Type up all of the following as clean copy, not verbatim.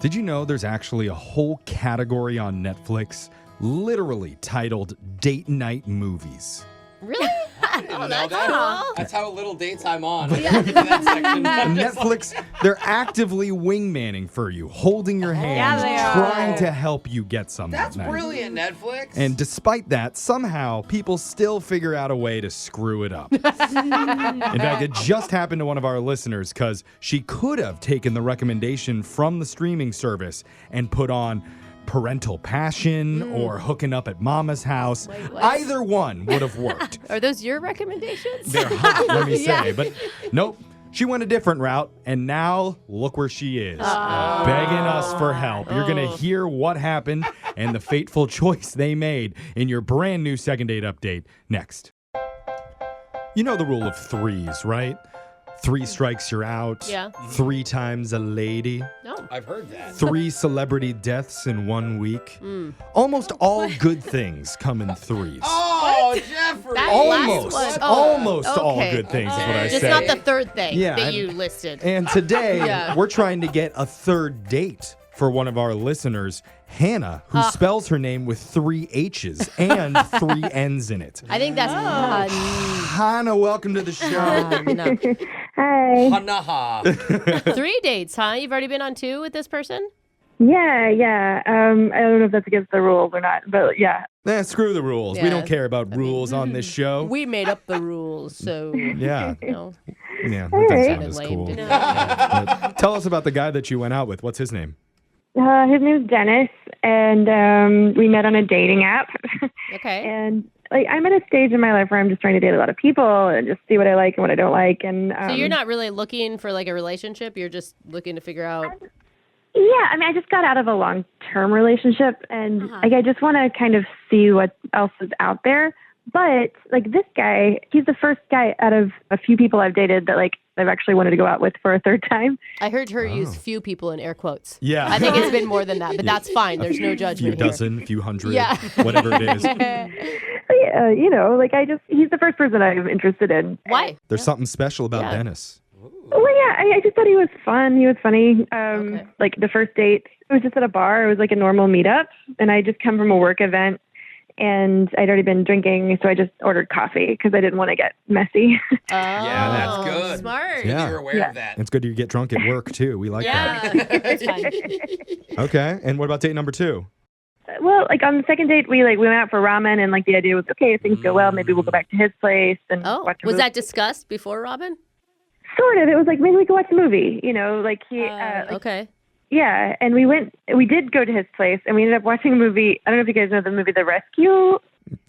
Did you know there's actually a whole category on Netflix literally titled Date Night Movies? Really? I didn't know that. Cool. That's how little dates I'm on. That section. Netflix, they're actively wingmanning for you, holding your hand, they trying are. to help you get some That's that night. brilliant, Netflix. And despite that, somehow people still figure out a way to screw it up. In fact, it just happened to one of our listeners because she could have taken the recommendation from the streaming service and put on Parental Passion or Hooking Up at Mama's House. Wait, what? Either one would have worked. Are those your recommendations? They're hot, let me say. Yeah. But nope. She went a different route, and now look where she is, begging us for help. You're going to hear what happened and the fateful choice they made in your brand new second date update next. You know the rule of threes, right? 3 strikes, you're out. Yeah. 3 times a lady. No. I've heard that. 3 celebrity deaths in 1 week. Almost all good things come in threes. Oh, Jeffrey. That Almost. last one. Almost all okay. good things is what I Just say. not the third thing Yeah, that and- you listed. And today, Yeah. we're trying to get a third date for one of our listeners, Hannah, who spells her name with 3 H's and 3 N's in it. I think that's Hannah, welcome to the show. no. Hi. Hanaha. 3 dates, huh? You've already been on 2 with this person? Yeah. I don't know if that's against the rules or not, but yeah. Screw the rules. We Yeah. don't care about rules on this show. We made up the rules, so Yeah. no. Yeah, that doesn't sound as Lame, cool. didn't it? But tell us about the guy that you went out with. What's his name? His name's Dennis, and we met on a dating app. Okay. And I'm at a stage in my life where I'm just trying to date a lot of people and just see what I like and what I don't like. And So you're not really looking for like a relationship. You're just looking to figure out. Yeah, I just got out of a long-term relationship, and I just want to kind of see what else is out there. But this guy, he's the first guy out of a few people I've dated that I've actually wanted to go out with for a third time. I heard her use few people in air quotes. Yeah. I think it's been more than that, but that's fine. There's no Few judgment here. dozen, few hundred, Yeah. whatever it is. But yeah, he's the first person I'm interested in. Why? There's something special about Yeah. Dennis. Well, yeah, I just thought he was fun. He was funny. Okay. The first date, it was just at a bar. It was like a normal meetup, and I just come from a work event, and I'd already been drinking, so I just ordered coffee because I didn't want to get messy. Yeah, that's good. Smart. Yeah. You're aware of that. It's good you get drunk at work, too. We like that. Yeah. That's fine. Okay, and what about date number 2? Well, on the second date, we went out for ramen, and the idea was, okay, if things go well, maybe we'll go back to his place and Oh, watch a was movie. that discussed before, Robin? Sort of. It was maybe we could watch a movie. Okay. Yeah, and we did go to his place, and we ended up watching a movie. I don't know if you guys know the movie The Rescue.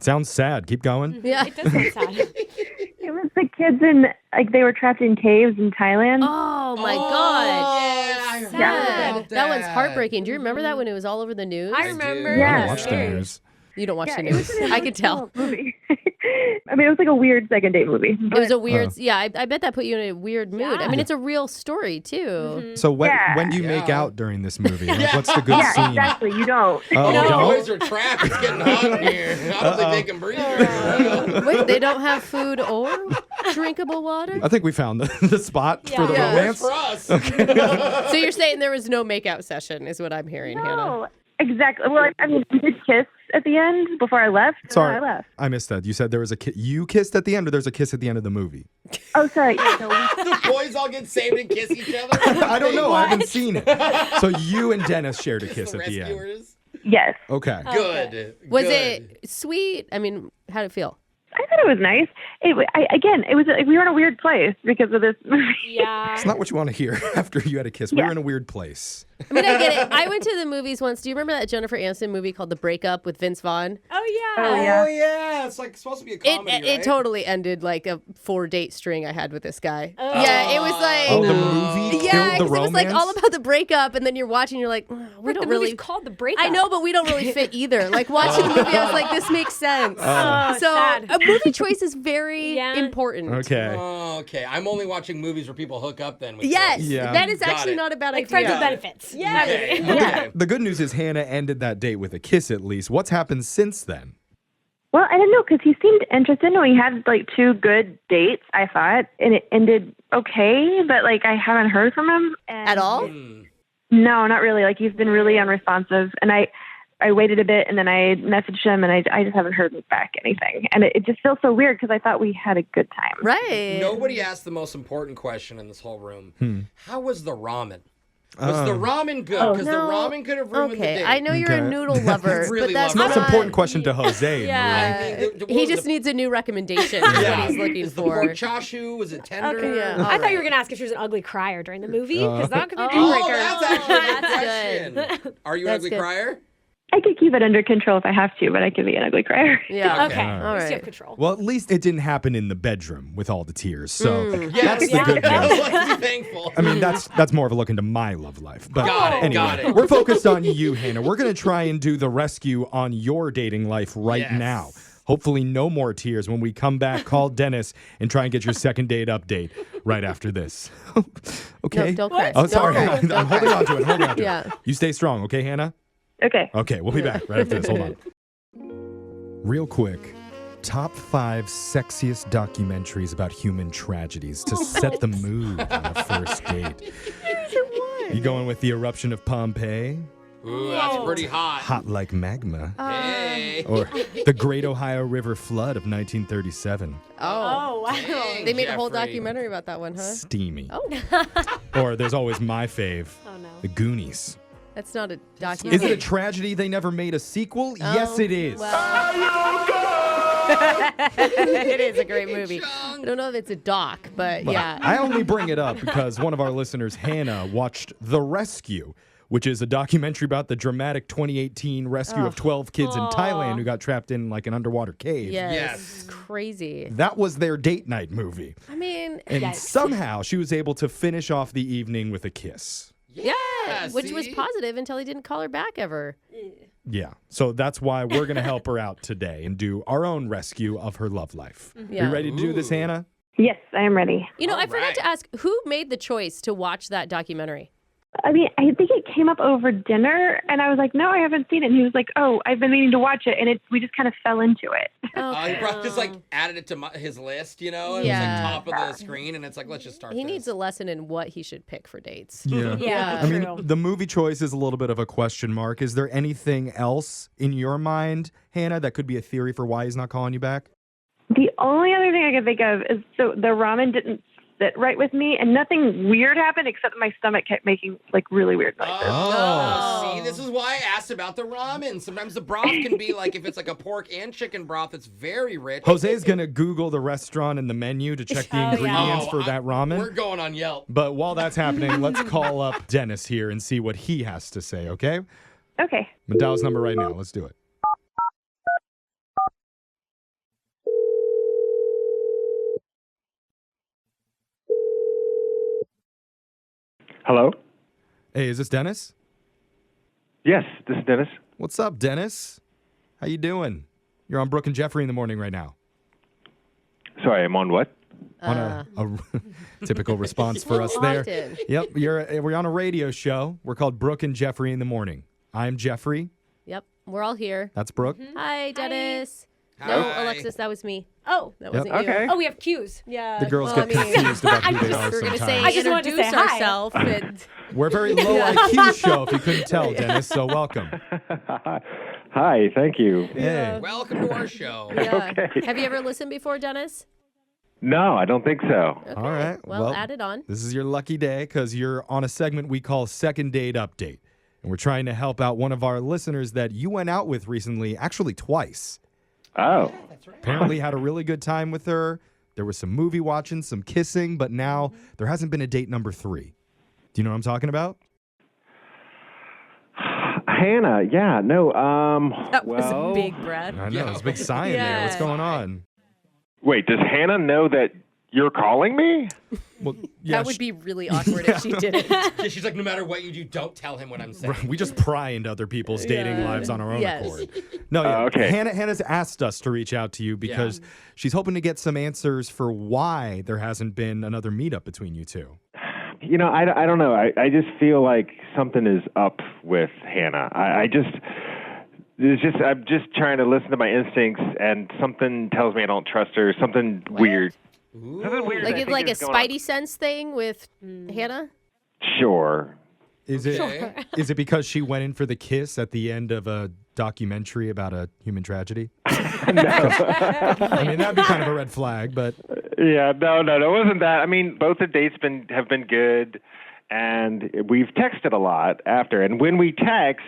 Sounds sad. Keep going. Yeah. It does sound sad. It was the kids in, they were trapped in caves in Thailand. Oh my God. Yeah, I heard Sad. about That one's heartbreaking. Do you remember that when it was all over the news? I remember. Yeah. I don't watch the news. You don't watch the it was news. an I could tell. emotional movie. it was a weird second date movie. It was a weird, I bet that put you in a weird mood. I mean, it's a real story, too. So when Yeah. do you make Yeah. out during this movie? What's the good Yeah, scene? exactly. You don't. Oh, No, you don't? boys are trapped. It's getting hot in here. I don't think they can breathe. Wait, they don't have food or drinkable water? I think we found the spot for the Yeah. romance. For us. So you're saying there was no makeout session, is what I'm hearing, Hannah. No, exactly. Well, we did kiss at the end before I left. and Sorry, then I left. I missed that. You said there was a you kissed at the end, or there's a kiss at the end of the movie? Oh, sorry. Yeah, no, The boys all get saved and kiss each other. I don't know. I haven't seen it. So you and Dennis shared a kiss The at the end. rescuers. yes. Okay. Good. Was Good. it sweet? I mean, how did it feel? I thought it was nice. It was we were in a weird place because of this movie. Yeah. It's not what you want to hear after you had a kiss. We were in a weird place. I mean, I get it. I went to the movies once. Do you remember that Jennifer Aniston movie called The Breakup with Vince Vaughn? Oh, yeah. Oh, yeah. Oh, yeah. It's supposed to be a comedy, right? It totally ended like a 4-date string I had with this guy. Oh. Yeah, it was like... Oh, the movie Yeah, killed the 'cause it was like romance? all about the breakup, and then you're watching, you're like, we The don't movie's really... called The Breakup. I know, but we don't really fit either. Like, watching the movie, I was like, this makes sense. Oh, So, sad. a movie choice is very Yeah. important. Okay. Oh, okay. I'm only watching movies where people hook up then with Yes, girls. Yeah. that is Got actually it. not a bad Like idea. friends with benefits. Yeah. Okay. Yeah. Okay. The good news is Hannah ended that date with a kiss at least. What's happened since then? Well, I don't know because he seemed interested. And we had 2 good dates, I thought, and it ended okay. But I haven't heard from him At all? No, not really. Like, he's been really unresponsive. And I waited a bit, and then I messaged him, and I just haven't heard back anything. And it just feels so weird because I thought we had a good time. Right. Nobody asked the most important question in this whole room. How was the ramen? Was the ramen good? Because the ramen could have ruined the date. I know you're a noodle lover, Really but that's love It's the most not... important question to Jose. Yeah. I mean, He just needs a new recommendation. Is what he's looking Is the for. pork chashu? Was it tender? Okay. Yeah. I All thought you were right. going to ask if she was an ugly crier during the movie, because that could be a deal Oh, breaker. that's actually a good That's question. Are you an That's ugly good. crier? I could keep it under control if I have to, but I could be an ugly crier. Yeah. Okay. All At least you right. have control. Well, at least it didn't happen in the bedroom with all the tears. So Yes. that's the good news. Let's be thankful. I mean, that's more of a look into my love life. But Got it, anyway, got it. we're focused on you, Hannah. We're going to try and do the rescue on your dating life right Yes. now. Hopefully no more tears when we come back. Call Dennis and try and get your second date update right after this. Okay? No, don't cry. Oh, sorry. Don't cry. I'm holding on to it. Holding on to Yeah. it. You stay strong, okay, Hannah? Okay. Okay, we'll be back right after this. Hold on. Real quick. Top 5 sexiest documentaries about human tragedies to set the mood on a first date. You going with The Eruption of Pompeii? Ooh, that's pretty hot. Hot Like Magma? Hey. Or The Great Ohio River Flood of 1937? Oh. wow. Dang, They made a whole Jeffrey. documentary about that one, huh? Steamy. Oh, Or there's always my fave, Oh, no. The Goonies. that's not a Is documentary. it a tragedy they never made a sequel? Yes, it is. It is a great movie. I don't know if it's a doc, but yeah. I only bring it up because one of our listeners, Hannah, watched The Rescue, which is a documentary about the dramatic 2018 rescue of 12 kids in Thailand who got trapped in like an underwater cave. Yes. Yes. It's crazy. That was their date night movie. I mean, And Yikes. somehow she was able to finish off the evening with a kiss. yeah, which was see? positive until he didn't call her back ever. Yeah. So that's why we're going to help her out today and do our own rescue of her love life. Are Yeah. you ready to do this, Ooh. Hannah? Yes, I am ready. You know, I All forgot right. to ask who made the choice to watch that documentary? I mean, I think it came up over dinner, and I was like, no, I haven't seen it. And he was like, oh, I've been meaning to watch it, and we just kind of fell into it. He probably just like added it to his list, you know? And Yeah. It was like top of the screen, and it's like, let's just start He this. needs a lesson in what he should pick for dates. Yeah. Yeah, I mean, true. the movie choice is a little bit of a question mark. Is there anything else in your mind, Hannah, that could be a theory for why he's not calling you back? The only other thing I can think of is so the ramen didn't sit right with me, and nothing weird happened except my stomach kept making like really weird noises. Oh, see, this is why I asked about the ramen. Sometimes the broth can be like, if it's like a pork and chicken broth, it's very rich. Jose's going to Google the restaurant and the menu to check the Oh, yeah. ingredients for that ramen. We're going on Yelp. But while that's happening, let's call up Dennis here and see what he has to say, okay? Okay. I'm dial his number right now. Let's do it. Hello? Hey, is this Dennis? Yes, this is Dennis. What's up, Dennis? How you doing? You're on Brooke and Jeffrey in the morning right now. Sorry, I'm on what? On a typical response for us there. Often. Yep, we're on a radio show. We're called Brooke and Jeffrey in the morning. I'm Jeffrey. Yep, we're all here. That's Brooke. Hi, Dennis. No, Hi. Alexis, that was me. Oh. That Yep. wasn't you. Okay. Oh, we have cues. Yeah. The girls well, get I mean, confused about who they I are We're gonna say sometimes. I just wanted to introduce say hi. ourselves. And We're a very low IQ show, if you couldn't tell, Dennis. So welcome. Hi, thank you. Hey. Welcome to our show. yeah. Okay. Have you ever listened before, Dennis? No, I don't think so. Okay. All right. Well, add it on. This is your lucky day because you're on a segment we call Second Date Update. And we're trying to help out one of our listeners that you went out with recently, actually twice. Oh, Apparently had a really good time with her. There was some movie watching, some kissing, but now there hasn't been a date number 3. Do you know what I'm talking about? Hannah, yeah, no, That was well, a big breath. I know, there's a big sign there. What's Yeah. going on? wait, does Hannah know that you're calling me? Well, yeah, That would be really awkward if she didn't. Yeah, she's like, no matter what you do, don't tell him what I'm saying. we just pry into other people's dating Yeah. lives on our own Yes. accord. No, yeah. Okay. Hannah's asked us to reach out to you because she's hoping to get some answers for why there hasn't been another meetup between you two. You know, I don't know. I just feel like something is up with Hannah. I'm just trying to listen to my instincts, and something tells me I don't trust her. Something weird. Something weird. Like I it's think like a is going on. spidey sense thing with Hannah. Sure. Is Okay. is it because she went in for the kiss at the end of a documentary about a human tragedy? I mean, that'd be kind of a red flag, but Yeah, no, it wasn't that. I mean, both the dates have been good, and we've texted a lot after. And when we text,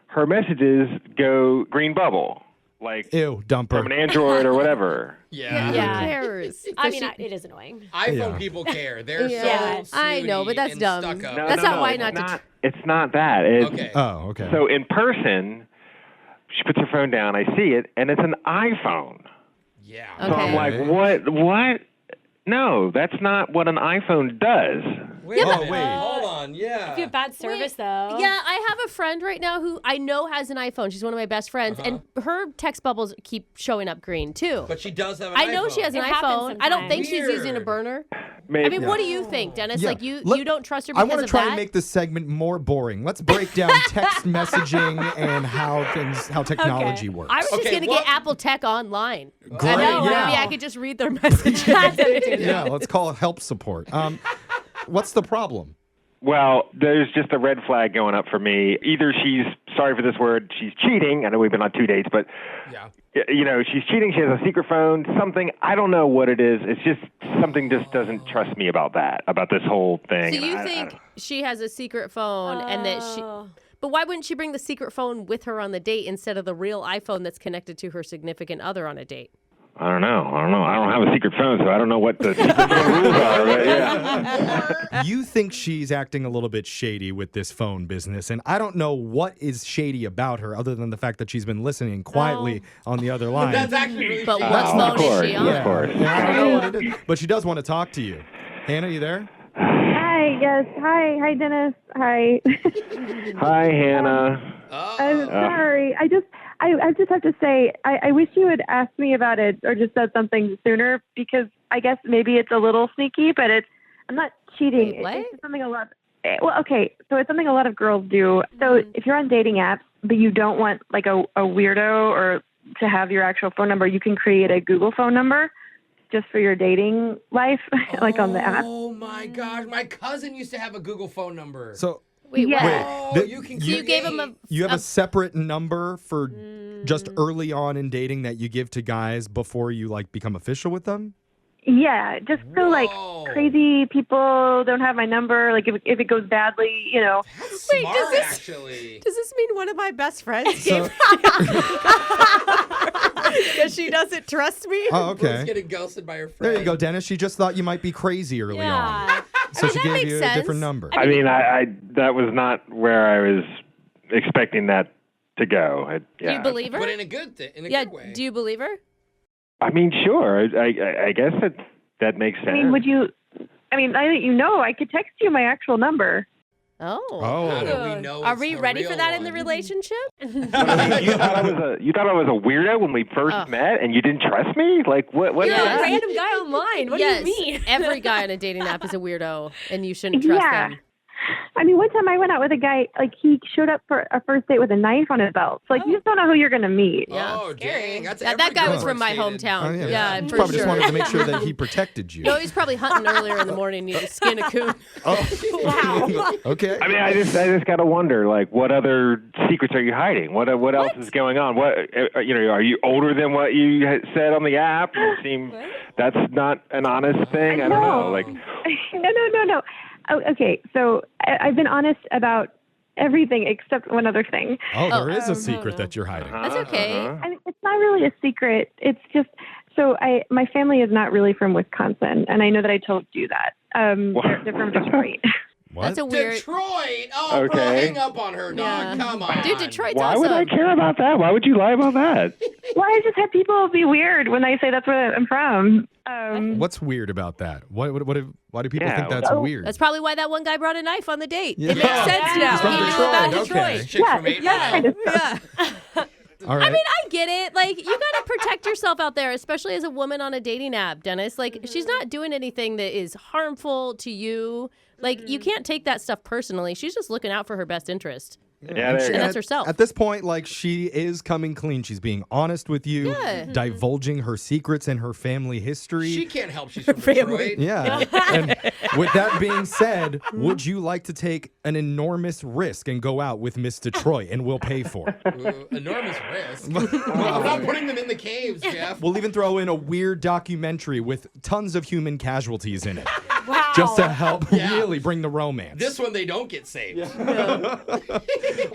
her messages go green bubble, like ew, dump her. from an Android or whatever. Yeah. Who Yeah. cares? I mean, She- it is annoying. iPhone Yeah. people care. They're Yeah. so I know, but snooty that's and dumb. stuck up. No, That's no, not no, why it's not to not. It's not that. It's, Okay. Oh, okay. So in person, she puts her phone down. I see it, and it's an iPhone. Yeah. So I'm Okay. like, what? No, that's not what an iPhone does. Wait a but- minute. wait. Hold on. Yeah. If you have bad service, though. Yeah, I have a friend right now who I know has an iPhone. She's one of my best friends, and her text bubbles keep showing up green too. But she does have an I know iPhone. she has an It happens iPhone. I don't think she's sometimes. using a burner. Maybe. I mean, what do you think, Dennis? Yeah. Like you don't trust her I because want to of try that? and make this segment more boring. Let's break down text messaging and how technology works. I was just Okay, gonna what- get Apple Tech online. Great, I know, yeah. maybe I could just read their messages. Yeah, let's call it help support. What's the problem? Well, there's just a red flag going up for me. Either she's, sorry for this word, she's cheating. I know we've been on 2 dates, but Yeah. she's cheating. She has a secret phone, something. I don't know what it is. It's just something just doesn't trust me about this whole thing. So And you I think she has a secret phone and that she... Oh. But why wouldn't she bring the secret phone with her on the date instead of the real iPhone that's connected to her significant other on a date? I don't know. I don't have a secret phone, so I don't know what the secret phone rules are. But yeah. You think she's acting a little bit shady with this phone business, and I don't know what is shady about her other than the fact that she's been listening quietly on the other line. That's actually really But shady. what Of phone course, is she on? of course. Yeah, I don't know what it is, but she does want to talk to you. Hannah, you there? Hi, yes. Hi, Dennis. Hi. Hi, Hannah. I'm sorry. I just have to say, I wish you had asked me about it or just said something sooner because I guess maybe it's a little sneaky, but I'm not cheating. Wait, what? It's just something a lot. Well, okay, so it's something a lot of girls do. So if you're on dating apps, but you don't want like a weirdo or to have your actual phone number, you can create a Google phone number just for your dating life, like on the app. Oh my gosh, my cousin used to have a Google phone number. So Wait, Yeah. what? Wait, Oh, th- you can. So you gave him a... you have a separate number for just early on in dating that you give to guys before you like become official with them? Yeah, just so like Whoa. crazy people don't have my number. Like if it goes badly, That's Wait, smart, does this- actually. Does this mean one of my best friends So- because she doesn't trust me? Oh, Brooke's okay. getting ghosted by her friend. There you go, Dennis. She just thought you might be crazy early on. Yeah. So she that gave makes you a sense. different number. I mean, I that was not where I was expecting that to go. Do you believe her? But in a good in a Yeah, good way. do you believe her? I mean, sure. I guess that makes sense. I mean, now that you know, I could text you my actual number. Oh. How do Oh. we know Are it's we the ready real for that in the one? relationship? you thought I was a weirdo when we first met, and you didn't trust me? Like what? What? You're is a that? random guy online. What yes. do you mean? Every guy on a dating app is a weirdo, and you shouldn't trust Yeah. them. I mean, one time I went out with a guy, like he showed up for a first date with a knife on his belt. So, like, you just don't know who you're going to meet. Yeah. Oh, dang. That's That every guy was girl from my I've dated. hometown. Oh, yeah. Yeah, He for probably sure. just wanted to make sure that he protected you. No, he's probably hunting earlier in the morning to skin a coon. Wow. Okay. I mean, I just got to wonder, like, what other secrets are you hiding? What else is going on? What are you older than what you had said on the app? You seem that's not an honest thing. I don't know. Like, No. Oh, okay, so I've been honest about everything except one other thing. Oh, there is a secret that you're hiding. That's okay. I mean, it's not really a secret. It's just so my family is not really from Wisconsin, and I know that I told you that. They're from Detroit. What? That's a weird. Detroit. Oh, bro, Okay. hang up on her, dog. Yeah. Come on. Dude, Detroit's why awesome. would I care about that? Why would you lie about that? Well, I just had people be weird when I say that's where I'm from. What's weird about that? Why do people Yeah, think that's well- weird? That's probably why that one guy brought a knife on the date. Yeah. It makes sense now. He's from He knew Detroit, about okay. Detroit. Chick from 8 that kind Mile. of stuff. Yeah. All right. I mean, I get it. Like, you got to protect yourself out there, especially as a woman on a dating app, Dennis. Like, she's not doing anything that is harmful to you Like, you can't take that stuff personally. She's just looking out for her best interest. Yeah, there you And go. that's herself. At this point, like, she is coming clean. She's being honest with you, Yeah. divulging her secrets and her family history. She can't help. She's from Detroit. Yeah. And with that being said, would you like to take an enormous risk and go out with Miss Detroit and we'll pay for it? Ooh, enormous risk. I'm not putting them in the caves, Jeff. We'll even throw in a weird documentary with tons of human casualties in it. Wow. Just to help Yeah. really bring the romance. This one, they don't get saved.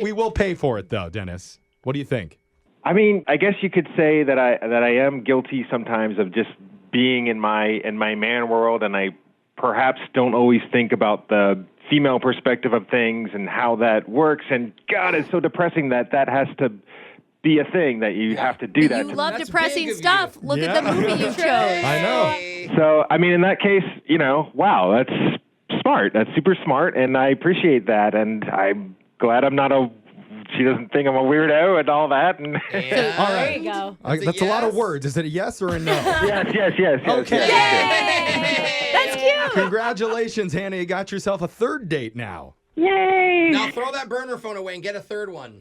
We will pay for it, though, Dennis. What do you think? I mean, I guess you could say that I am guilty sometimes of just being in my man world, and I perhaps don't always think about the female perspective of things and how that works. And God, it's so depressing that has to be a thing, that you have to do that. You love That's depressing big of stuff. you. Look at the Yeah. movie you chose. I know. So, I mean, in that case, wow, that's smart. That's super smart, and I appreciate that. And I'm glad she doesn't think I'm a weirdo and all that. And And All There right. you go. That's a lot of yes? words. Is it a yes or a no? yes. Okay. yes. That's cute. Congratulations, Hannah. You got yourself a third date now. Yay! Now throw that burner phone away and get a third one.